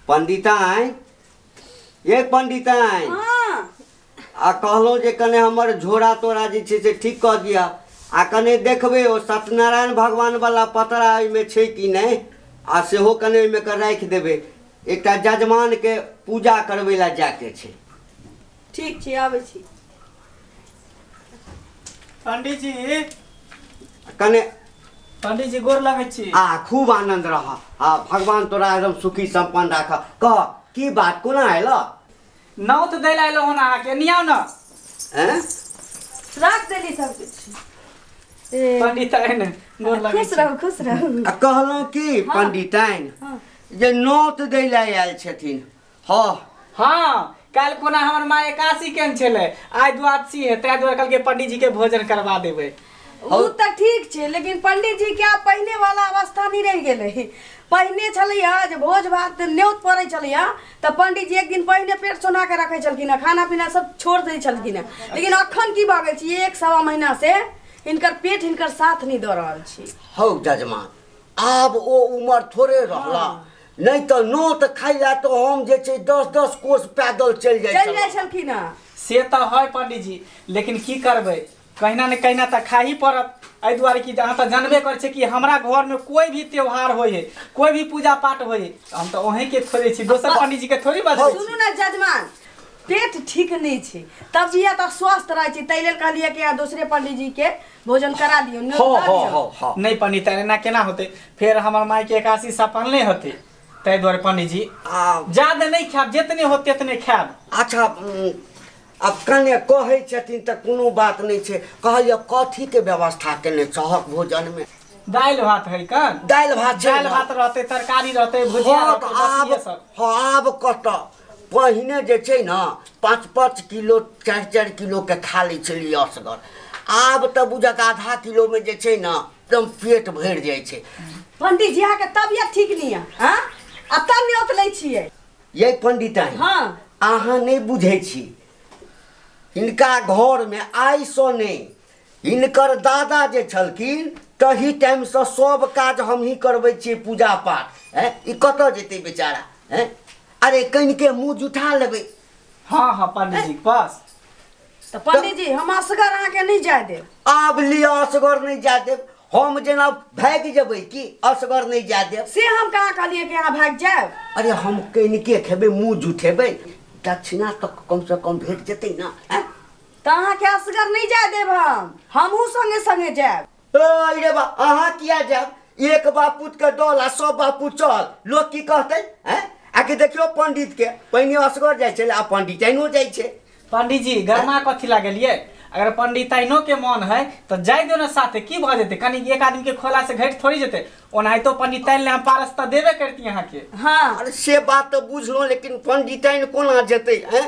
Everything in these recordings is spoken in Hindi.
पंडिताइन ये पंडिताइन आ कहलो जे कने हमर झोरा तोरा जे छे से ठीक कर दिया आ कने देखबे ओ सत्यनारायण भगवान वाला पतरा में छे कि नहीं आ सेहो कने में कर राख देबे एकटा जजमान के पूजा करबे ला जाके छे। ठीक छे आबै छी। पंडित जी कने पंडित जी गोर लगै छी। खूब आनंद रहा। हाँ भगवान तोरा एकदम सुखी संपन्न राख। कह की बात कोना आइलो? नौत दै ला एलो होना के नियाव न। हैं राख देली सब कुछ। पंडिताइन गोर लगै छी। खुश रहो। कहलो कि पंडिताइन जे नौत दै ला आयल छथिन। हाँ काल कोना हमर माँ एकादशी केन छले आइ द्वादशी है तै दुआरे कल के पंडित जी के भोजन करवा देबे। वो तो ठीक छे लेकिन पंडित जी के पहले वाला अवस्था नहीं रह गेले। पहले छलिया जे भोज भात न्योत पड़े छलिया तो पंडित जी एक दिन पहले पेट सोना के रखे छलखिन, खाना पीना सब छोड़ दे छलखिन। लेकिन अखन की भागे छी 1-1.25 महीना से इनकर पेट इनकर साथ नहीं दे रहल छी। हौ जजमान आब ओ उम्र थोड़े रहला। नहीं तो नौत खाइला तो हम जे छे 10-10 कोस पैदल चल जाय छलखिन। से तो है पंडित जी लेकिन की करबे कहिना न कहिना त खा ही पड़त। एहि दुआरे कि अहाँ तो जानबे कर छे कि हमरा घर में कोई भी त्योहार होय है कोई भी पूजा पाठ होय है हम तो ओहे के थोड़े छी दोसर पंडित जी के थोड़ी बात छी। सुनू ना जजमान पेट ठीक नहीं छे तबियत तो स्वस्थ रहे छी तै लेल कहलिए कि यहाँ दूसरे पंडित जी के भोजन करा दियो। नहीं पंडित एना केना होते फिर हमर माई के एकादशी सफल नहीं होते तै द्वारे पंडित जी ज्यादा नहीं खाब जितने होते उतने खाब। अच्छा अब कने कहे छथिन त कोनो बात नहीं छे। कहलिए कथी के व्यवस्था केने छहक भोजन में? दाल भात है कन दाल भात रहते तरकारी रहते भुजिया रहते सब। आब कत पहिने जे छे ना 5-5 किलो 4-4 किलो के खा लै छलिए असगर। आब त बुझक आधा किलो में जे छे ना एकदम पेट भर जाय छे। पंडित जी के तबियत ठीक नहीं है। हां अतन न्योत लै छिए। ये पंडिताइन हां आहा नहीं बुझे छी इनका घर में आई सो नहीं इनकर दादा जे छलखिन तही टाइम से सब काज हम ही करबे छी पूजा पाठ। हैं ई कत जेते बेचारा? हैं अरे कहीं के मुंह जुठा लेबे। हाँ पंडित जी बस तो पंडित जी हम असगर अहाँ के नहीं जाय देब। आब लिया असगर नहीं जाय देब हम जेना भाग जेबै कि असगर नहीं जाय देब। से हम कहाँ कहलिए कि यहाँ भाग जाए। अरे हम कहीं के खेबे मुंह जुठेबे दक्षिणा तो कम से कम भेट जेते ना। तो अहाँ के असगर नहीं जाय देब हमहू संगे संगे जाब। अरे बा अहाँ किया जाब एक बापूत के दल आ सब बापू चल लोग की कहते हैं? आके देखियो पंडित के पहिने असगर जाय छे आ पंडिताइनो जाय छे। पंडित जी गरमा कथी लागलिए अगर पंडिताइनो के मन है तो जाय दो ना साथे की भ जेते कनी एक आदमी के खोला से घट थोड़ी जेते ओनाहि तो पंडिताइन ले हम पारस त देबे करती यहाँ के। हाँ अरे से बात तो बुझलो लेकिन पंडिताइन कोना जेते हैं?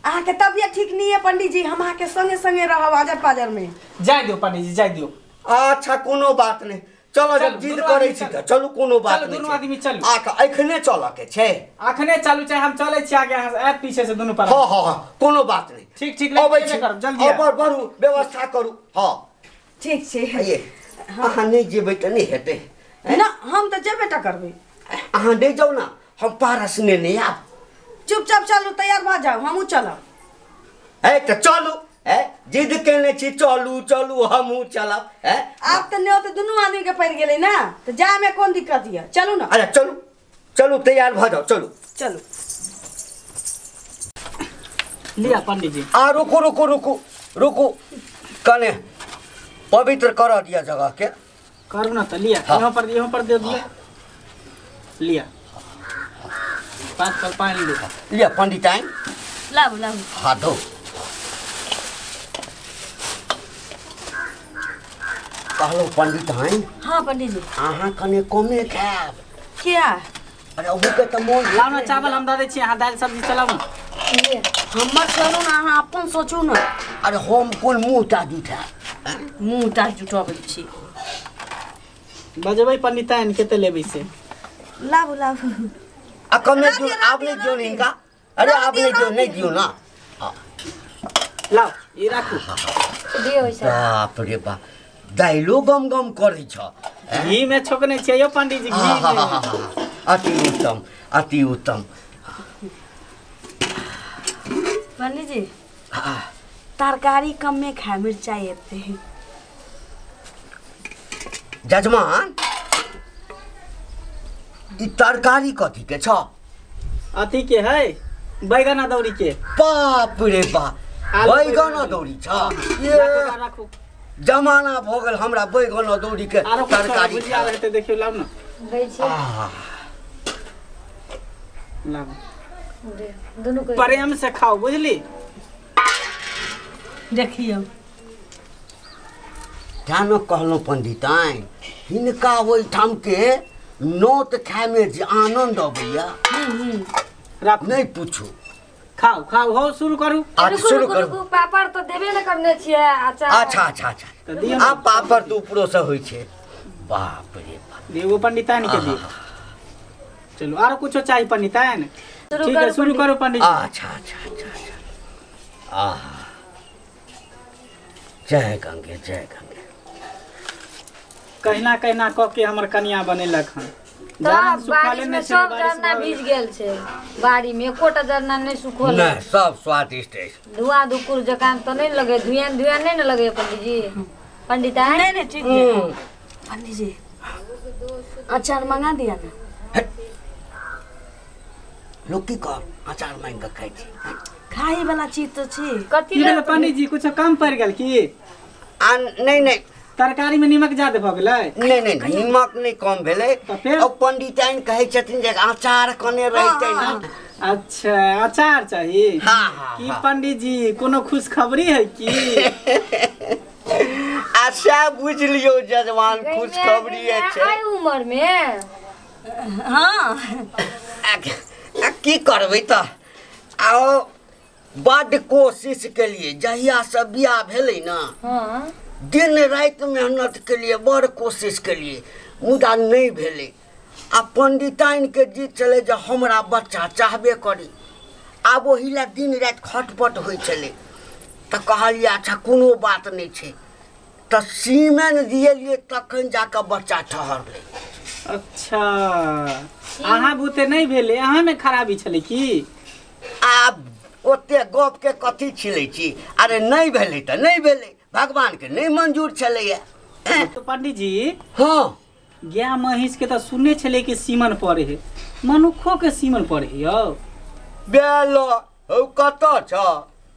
अहाँ के तबियत ठीक नहीं है पंडित जी हम अहाँ के संगे संगे रहब आजर पाजर में। जाय दियो पंडित जी जाय दियो। अच्छा कोनो बात नहीं चलो जब जिद करे छी त चलू कोनो बात नहीं। दोनों आदमी चलू। अखने चल के छे अखने चलू चाहे हम चले छी आगे यहाँ पीछे से दोनों पर। हां कोनो बात नहीं। ठीक लेके कर जल्दी अब बढ़ू व्यवस्था करू। हां ठीक छे। ये अहाँ नहीं जेबै त नहीं हेते ना हम तो जेबे टा करबे। अहाँ नहीं जाओ ना हम पारस ने नहीं आब। चुपचाप चलू तैयार भ जाओ हमहू चलब। है त चलू है जिद केने छी चलू चलू हमहू चलब। है आप तो न्योत दोनों आदमी के पड़ गेले ना तो जा में कौन दिक्कत है चलू ना। अरे चलू चलू तैयार भ जाओ चलू चलू। लिया पंडित जी। रुको कने पवित्र कर दिया जगह के। करू ना तो लिया यहाँ पर दे दिया लिया 5 कल पानी लिया पंडिताइन लाओ हाथ धो। कहलो पंडिताइन। हाँ पंडित जी अहाँ कने कमे खाब क्या? अरे अबू के त मोन लाओ ना चावल हम दे छी यहाँ दाल सब्जी चलाऊ ना। हमर चलू ना अहाँ अपन सोचू ना। अरे हम कोन मुंह ता जुठा मुंह ता जुटाबै छी बजबै पंडिताइन केते लेबै से लाओ आ कमे जो आप नहीं दियो इनका। अरे आप नहीं दियो ना। लाओ ये राखू दियो ऐसा। बाप रे बाप दाइलो गम करे छ घी में छोकने चाहिए पंडित जी घी में अति उत्तम। अति उत्तम। पंडित जी हाँ। तरकारी कम में खाए, मिर्चाई एते जजमान ई तरकारी कथी के छ? अथी के है बैगन अदौरी के। बाप रे बाप, बैगन अदौरी छ? ये राखू जमाना भ गेल हमरा बैगन अदौरी के तरकारी भुजिया रहते देखियो लाउ न। दै छी लाउ दे दुनु को प्रेम से खाओ बुझली। देखियो ध्यान कहलहुँ पंडिताइन, हिनका ओहिठाम के नोत खाय में जे आनंद अबैया राखू नहीं पूछू। खाओ खाओ हो शुरू करू। शुरू करू। पापड़ तो देबे न करने छियै अचार। अच्छा अच्छा अच्छा, तो दियो आ पापड़ तो ऊपरो से होइ छै। बाप रे बाप, देवो पंडिताइन के दियो। चलो आरो कुछो चाहिए पंडिताइन? ठीक है शुरू करो पंडित जी। अच्छा अच्छा अच्छा अच्छा। आहा, जय गंगे जय गंगे। कहना कहना कह के हमर कन्या बनेलक हन। तब बारिश में सब जरना भीज गेल छै, बाड़ी में एकोटा जरना नहीं सुखल। नहीं सब स्वादिष्ट है। धुआं धुकुर जकान तो नहीं लगे, धुआं धुआं नहीं न लगे पंडित जी। पंडित है नहीं नहीं ठीक है पंडित जी, अचार मंगा दिया ना। लोग की कर अचार मांग के खाई छी। खाई वाला चीज तो छी। कथी की पंडित जी कुछ कम पड़ गेल की? नहीं नहीं तरकारी में नमक ज्यादा भ गेलै? नहीं नहीं निमक नहीं कम भेले। तो फिर? अब पंडिताइन कहे छथिन जे अचार कने रहते ना। अच्छा अचार चाहिए। हाँ हाँ की हाँ। पंडित जी कोनो खुशखबरी है की? अच्छा बुझ लियो जजमान, खुशखबरी है। आई उम्र में हाँ की करबै त आओ बड़ कोशिश के लिए जहिया से बियाह भेलै ना, हाँ दिन रात मेहनत के लिए बड़ कोशिश के लिए, मुदा नहीं भेले। आ पंडिताइन के जीत चले जे हमरा बच्चा चाहबे करी। आब ओहि ला दिन रात खटपट होइ छले। त कहलिए अच्छा कोनो बात नहीं छे, त सीमेन दिएलिए तखन जाके बच्चा ठहरले। अच्छा अहाँ बुते नहीं भेले, अहाँ में खराबी छले की? आब ओते गप के कथी छिलै छी? अरे नहीं भेले त नहीं भेले, भगवान के नहीं मंजूर छलैया। तो पंडित जी हाँ गाय महिष के तो सुनने छले कि सीमन पड़े है, मनुखो के सीमन पड़े है यो। बेलो हो कत छ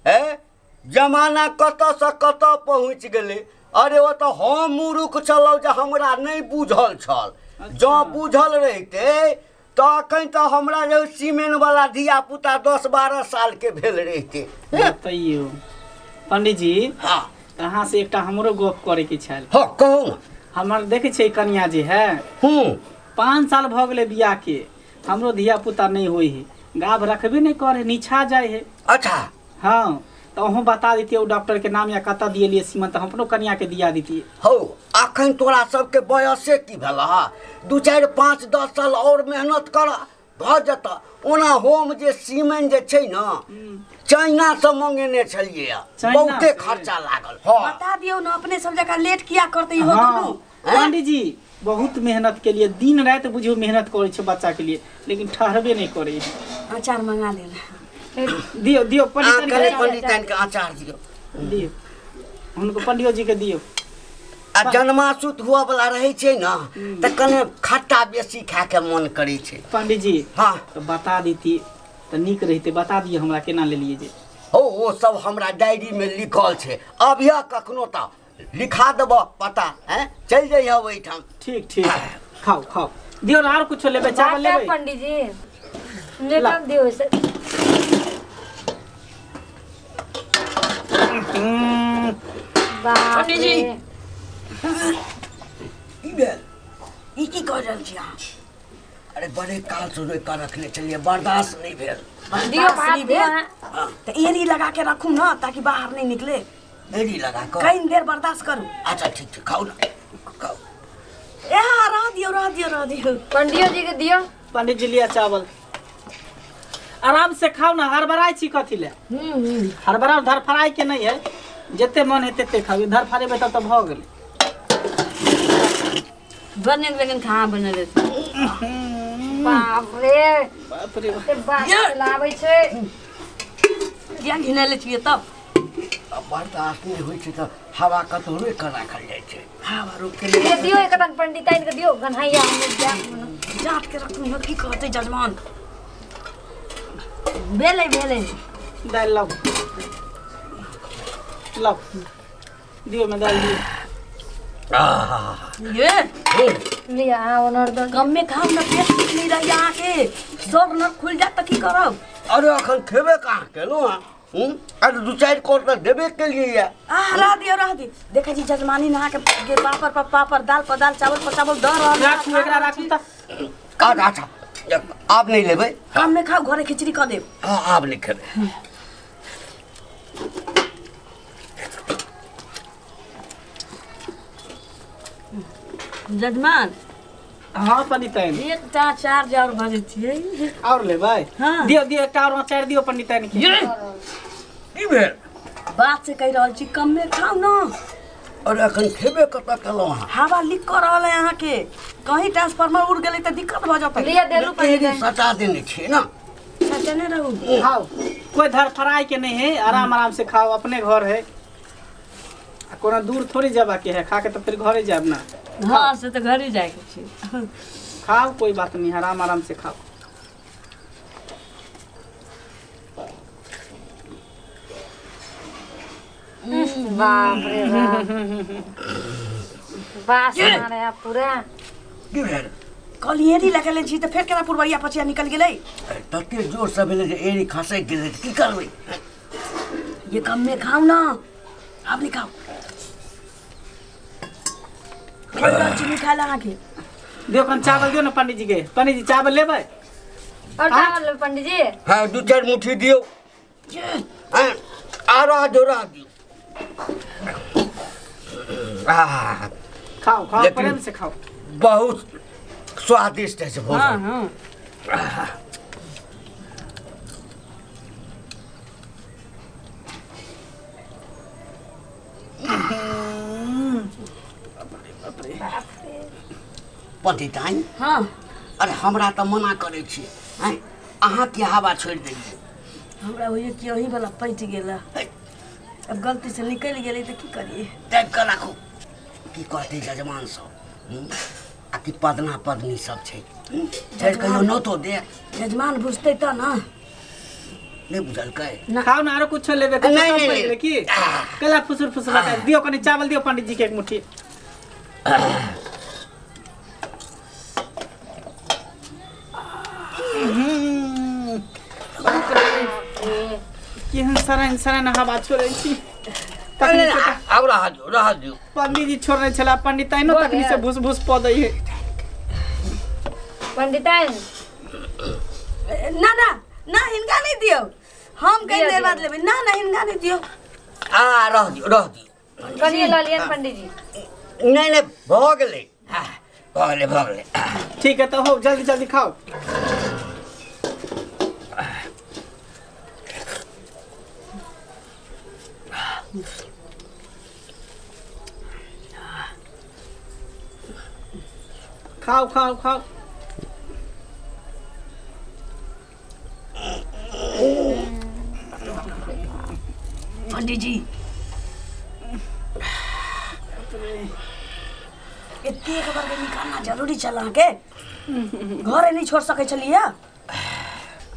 है, जमाना कत से कत पहुँच गेले। अरे वो तो हम मूर्ख छलौ जे हमरा नहीं बुझल छल। जो बुझल रहते तो अखन तो हमरा जो सीमेन वाला धिया पुता 10-12 साल के भेल रहते। बताइयो पंडित जी, हाँ अहाँ से एकटा हमरो गप करे के छल। हाँ कहू। हमर देखे छै कन्या जे है 5 साल भ गेले बियाह के, हमरो धिया पुता नहीं होई है, गाभ रखबे नहीं करे, निछा जाए है। अच्छा हाँ तो अहूँ बता देतिए डॉक्टर के नाम या कत दिए सीमन, तो अपनो कन्या के दिया दीतिए। हो अखन तोरा सबके बयसे की भेल? 2, 4, 5, 10 साल और मेहनत कर भ जता। ओना होम जे सीमेन जे छै ना, चाइना से मंगेने छलिए, बहुते खर्चा लागल। हाँ बता दियो ना, अपने सब जगह लेट किया करते हो हाँ दोनों। पंडित जी बहुत मेहनत के लिए दिन रात बुझियो मेहनत करे छै बच्चा के लिए, लेकिन ठहरबे नहीं करे। अचार मंगा लेना। दियो दियो पंडिताइन के अचार दियो, दियो उनको पंडियो जी के दियो। आ जन्मासुत हुआ वाला रहे छै ना, त कने खट्टा बेसी खाए के मन करे छै। पंडित जी हाँ तो बता देती तो निक रहते, बता दिए हमरा केना ले लिए जे। हो वो सब हमरा डायरी में लिखल छै, अभिया कखनो त लिखा देब पता है, चल जाइए ओहिठाम। ठीक ठीक खाओ खाओ, दियो और कुछ लेबे, चावल लेबे? पंडित जी निकल दियो से। पंडित जी ई की कह रहल छी अहाँ? अरे बड़े काल से रोक कर रखने चलिए, बर्दाश्त नहीं भेल। दियो भात दियो। तो एरी लगा के रखूं ना, ताकि बाहर नहीं निकले। एरी लगा कर कई देर बर्दाश्त करूं। अच्छा ठीक ठीक, खाओ ना खाओ। यहाँ रह दियो। पंडियो जी के दियो। पंडित जी लिया चावल, आराम से खाओ ना। हड़बड़ाई छी कथी ले? हड़बड़ा धर फराई के नहीं है, जते मन है तते खाओ। धर फरेबे तब तो भ गेलै। बने लेकिन कहाँ बने रहते। बाप रे बाप रे ते बात लाबै छै क्या घिनले छियै तब अब बर्दाश्त नहीं होइ छै त हवा कतौ रोक के राखल जाइ छै। हवा रोक के ये दियो एकतन पंडिताइन के दियो गन्हैया हम जाट के रखनु की कहते जजमान भेले दाल लाओ लाओ दियो मैं दाल दियो ये लिया ओनर द कम में खाम न पेट नहीं रही यहाँ के सब न खुल जात त की करब। अरे अखन खेबे कहाँ केलो अरे 2-4 कोट त देबे के लिए या रह दियो देखे जी जजमानी नहा के पापड़ पर पापड़ दाल पर दाल चावल पर चावल द रहल राखू एकरा राखू त अच्छा आप नहीं लेबै कम में खाओ घरे खिचड़ी क देब। हाँ आप नहीं खेबै जजमान हाँ पंडिताइन एकटा 4 जार बजे छियै और लेबै हाँ। दियो दियो एकटा और 4 दियो पंडिताइन के की भेल बात से कह रहल छी कम में खाओ न। अरे अखन खेबे कत केलो हवा लीक कर रहल है यहाँ के कहीं ट्रांसफार्मर उड़ गेलै त दिक्कत भ जात लिया देलू पंडिताइन सटा देने छियै ना सचने रहू खाओ कोई धर फराई के नहीं है आराम आराम से खाओ अपने घर है कोनो दूर थोड़ी जाबा के है खा के तो फिर घरे जाब ना। हाँ से तो घर ही जाए के छी खाओ कोई बात नहीं आराम आराम से खाओ। बाप रे बास मारे आप पूरा की भेल कल एरी लगले छी त फेर केना पुरवैया पछिया निकल गेलै तते जोर से भेलै जे एरी खसै गेलै की करबै ये कम में खाओ ना आप नहीं खाओ चीनी खा ला के दियो कन चावल दियो ना पंडित जी के पंडित जी चावल लेबै और चावल ले पंडित जी हाँ 2-4 मुट्ठी दियो आ रहा जोरा दियो खाओ खाओ लेकिन- प्रेम से खाओ बहुत स्वादिष्ट है भोजन। हाँ पंडिताइन हाँ अरे हमरा त मना करे छी हैं अहाँ के हवा छोड़ देलिए हमरा होइए कि अही वाला पैट गेला अब गलती से निकल गेलै त की करिए टाइप कर राखू की कहते जजमान सब आ कि पदना पदनी सब छै छै कहियो न तो दे यजमान बुझते त ना नहीं बुझल कै खाओ ना आरो कुछ लेबे नहीं, नहीं, नहीं। की कला फुसुर फुसुर बता दियो कनी चावल दियो पंडित जी के एक मुट्ठी केहन सराइन सराइन हवा छोड़ै छी तखनी से अब रहा दियो पंडित जी छोड़ने छला पंडिताइनो तखनी से भूस भूस प दै है पंडिताइन ना ना ना हिनका नहीं दियो हम कई देर बाद लेबै ना ना हिनका नहीं दियो रह दियो कनिए ल लियन पंडित जी नहीं नहीं भ गेलै भ गेलै ठीक है तो हो जल्दी जल्दी खाओ खाओ खाओ खाओ पंडित जी एते खबर के निकालना जरूरी चला के घरे नहीं छोड़ सके चलिए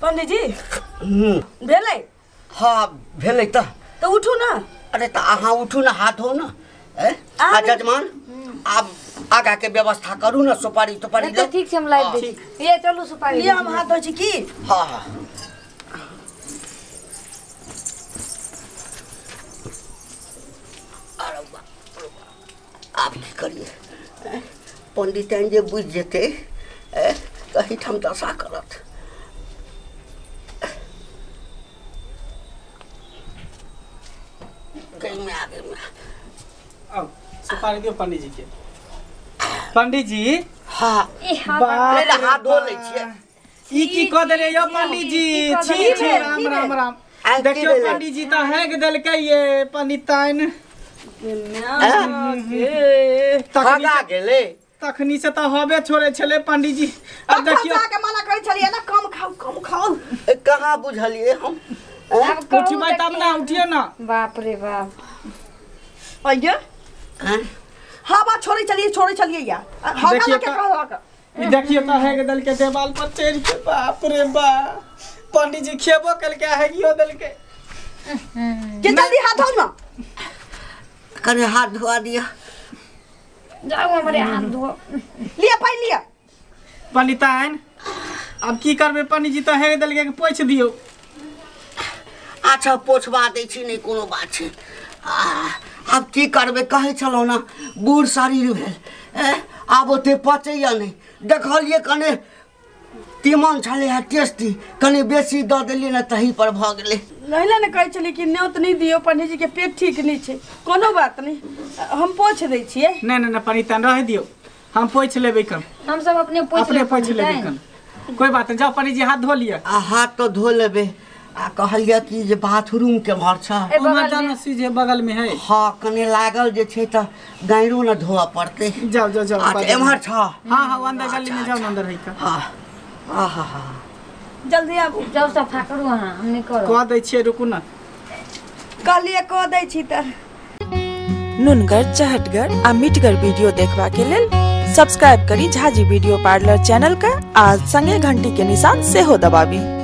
पंडित जी भेलै हाँ भेलै त तो उठू ना अरे त अहाँ उठू न हाथ हो न जजमान आप आगा के व्यवस्था करू न सुपारी तुपारी तो ठीक से हम लाइट दे ये चलो सुपारी लिया हम हाथ धोइ छी की हाँ आप की करिए पंडिताइन जे बुझ जेते कहीं ठम दशा करत कहीं में आगे में आओ सुपारी दियो पंडित जी के पंडित जी हाँ बाप रे हाथ धो ले छिए ई की कह देले यो पंडित जी छी छी राम राम राम देखियो पंडित जी त हैग देलकै ये पंडिताइन ठगा गेले तखनी से तो हबे छोड़े छले पंडित जी। अब देखियो के मना करै छलिए ना कम खाओ। कहाँ बुझलिए हम? उठिबै तब ना, उठियो ना। बाप रे बाप। अइया हाँ बात छोड़ी चलिए यार। देखिए देखियो तो है दल के देवाल पर चढ़ के। बाप रे बाप पंडित जी खेबो कल के है गियो दल के। जल्दी हाथ धो ना। कने हाथ धोआ दिया। जाओ हमारे हाथ धो। लिया पाई लिया। पंडिताइन अब की करबे पंडित जी तो है दल के पोछ दियो। अच्छा पोछवा दै छी, नहीं कोनो बात छै। अब की करबे कहे छलौ ना बूढ़ शरीर भेल। आब ओते पचैया नहीं। देखलिए कने तीमन छले है टेस्टी, कने बेसी द देलिए ना तही पर भ गेले। नहिला ने कहै छली कि न्योत नहीं दियो, पंडित जी के पेट ठीक नहीं छै। कोनो बात नहीं, हम पोछ दै छिए। नहीं पंडिताइन रह दियो, हम पोछ लेबै कम। हम सब अपने पोछ लेबै कम। कोई बात नहीं, जाओ पंडित जी हाथ धो लिया। हाथ तो धो लेबे। कहलिए कि जे बाथरूम के भर छ सीधे बगल में है। हाँ कने लागल जे छै त गायरो न धोआ पड़ते। जाओ एमहर छ। हाँ अंदर गली में जाओ, अंदर है का। हाँ जल्दी आबू। जाओ सफा करू। हां हमने करो। कह दै छियै, रुकू ना। कहलिए कह दै छी त। नुनगर, चहटगर आ मिठगर वीडियो देखबा के लेल सब्सक्राइब करी झाजी वीडियो पार्लर चैनल का आ संगे घंटी के निशान से हो दबाबी।